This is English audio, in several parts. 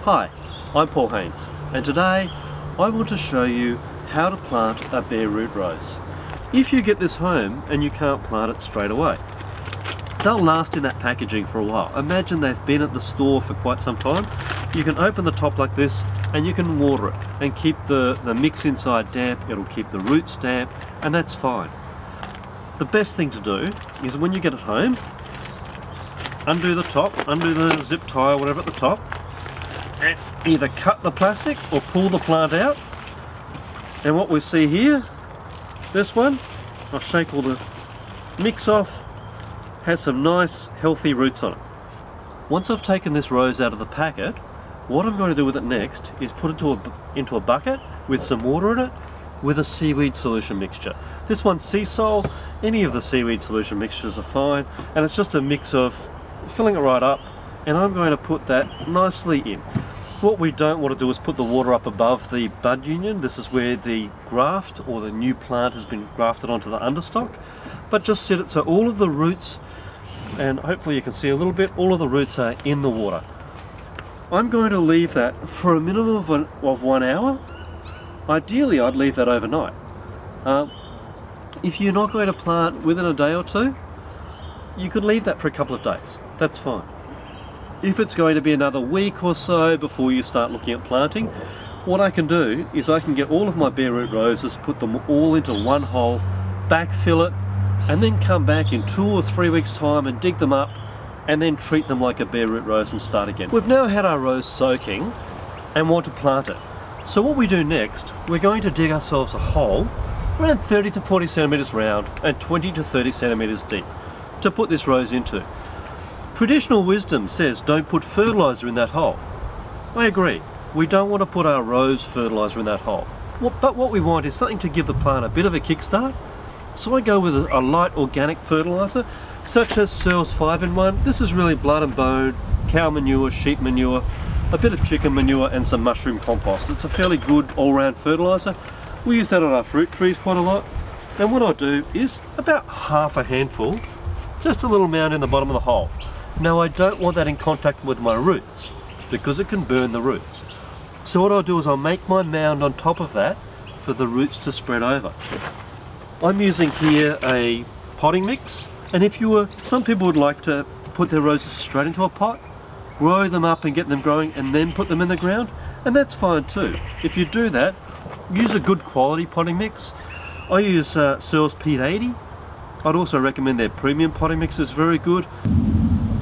Hi, I'm Paul Hains, and today I want to show you how to plant a bare root rose. If you get this home and you can't plant it straight away, they'll last in that packaging for a while. Imagine they've been at the store for quite some time. You can open the top like this and you can water it and keep the mix inside damp. It'll keep the roots damp, and that's fine. The best thing to do is when you get it home, undo the top, undo the zip tie or whatever at the top, and either cut the plastic or pull the plant out. And what we see here, this one, I'll shake all the mix off, has some nice healthy roots on it. Once I've taken this rose out of the packet, what I'm going to do with it next is put it into a bucket with some water in it with a seaweed solution mixture. This one's sea salt. Any of the seaweed solution mixtures are fine, and it's just a mix of filling it right up, and I'm going to put that nicely in. What we don't want to do is put the water up above the bud union. This is where the graft or the new plant has been grafted onto the understock, but just set it so all of the roots, and hopefully you can see a little bit, all of the roots are in the water. I'm going to leave that for a minimum of 1 hour. Ideally I'd leave that overnight. If you're not going to plant within a day or two, you could leave that for a couple of days. That's fine. If it's going to be another week or so before you start looking at planting, what I can do is I can get all of my bare root roses, put them all into one hole, backfill it, and then come back in 2 or 3 weeks time and dig them up and then treat them like a bare root rose and start again. We've now had our rose soaking and want to plant it. So what we do next, we're going to dig ourselves a hole around 30 to 40 centimeters round and 20 to 30 centimeters deep to put this rose into. Traditional wisdom says don't put fertilizer in that hole. I agree. We don't want to put our rose fertilizer in that hole. But what we want is something to give the plant a bit of a kickstart. So I go with a light organic fertilizer, such as Searles 5-in-1. This is really blood and bone, cow manure, sheep manure, a bit of chicken manure and some mushroom compost. It's a fairly good all-round fertilizer. We use that on our fruit trees quite a lot. And what I do is about half a handful, just a little mound in the bottom of the hole. Now I don't want that in contact with my roots because it can burn the roots. So what I'll do is I'll make my mound on top of that for the roots to spread over. I'm using here a potting mix, and some people would like to put their roses straight into a pot, grow them up and get them growing and then put them in the ground, and that's fine too. If you do that, use a good quality potting mix. I use Searles Peat 80. I'd also recommend their premium potting mix is very good.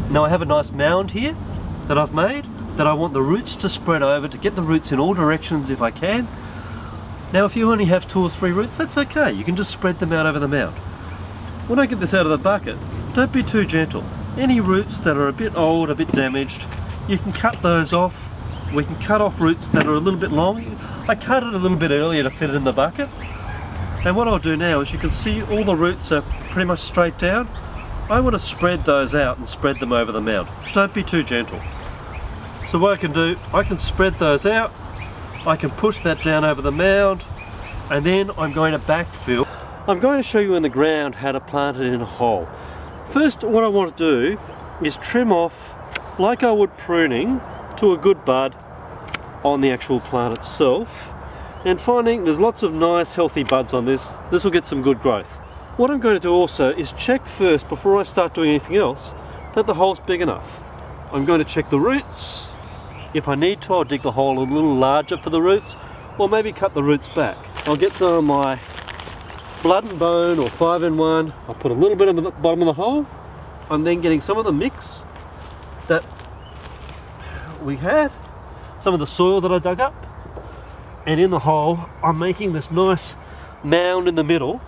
Now I have a nice mound here that I've made that I want the roots to spread over, to get the roots in all directions if I can. Now if you only have 2 or 3 roots, that's okay. You can just spread them out over the mound. When I get this out of the bucket, don't be too gentle. Any roots that are a bit old, a bit damaged, you can cut those off. We can cut off roots that are a little bit long. I cut it a little bit earlier to fit it in the bucket. And what I'll do now is you can see all the roots are pretty much straight down. I want to spread those out and spread them over the mound. Don't be too gentle. So what I can do, I can spread those out, I can push that down over the mound, and then I'm going to backfill. I'm going to show you in the ground how to plant it in a hole. First, what I want to do is trim off, like I would pruning, to a good bud on the actual plant itself. And finding there's lots of nice healthy buds on this. This will get some good growth. What I'm going to do also is check first, before I start doing anything else, that the hole's big enough. I'm going to check the roots. If I need to, I'll dig the hole a little larger for the roots, or maybe cut the roots back. I'll get some of my blood and bone or 5-in-1. I'll put a little bit at the bottom of the hole. I'm then getting some of the mix that we had, some of the soil that I dug up, and in the hole I'm making this nice mound in the middle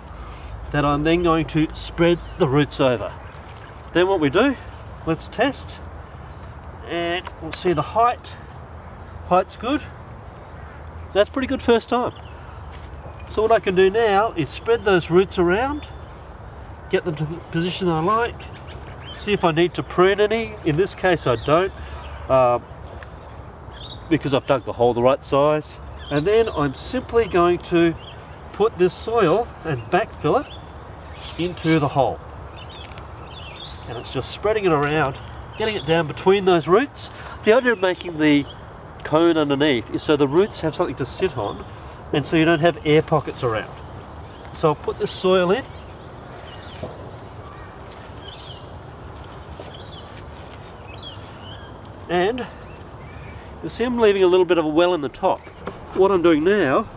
that I'm then going to spread the roots over. Then what we do, let's test, and we'll see the height. Height's good. That's pretty good first time. So what I can do now is spread those roots around, get them to the position I like, see if I need to prune any. In this case I don't, because I've dug the hole the right size. And then I'm simply going to put this soil and backfill it into the hole. And it's just spreading it around, getting it down between those roots. The idea of making the cone underneath is so the roots have something to sit on, and so you don't have air pockets around. So I'll put this soil in. And you'll see I'm leaving a little bit of a well in the top. What I'm doing now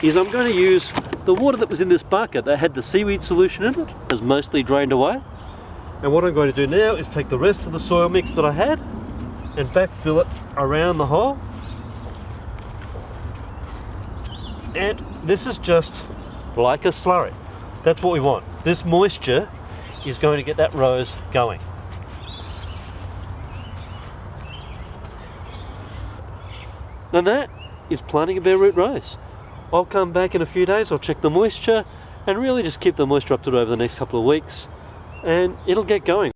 is I'm going to use the water that was in this bucket that had the seaweed solution in it, has mostly drained away. And what I'm going to do now is take the rest of the soil mix that I had and backfill it around the hole. And this is just like a slurry. That's what we want. This moisture is going to get that rose going. And that is planting a bare root rose. I'll come back in a few days, I'll check the moisture and really just keep the moisture up to it over the next couple of weeks, and it'll get going.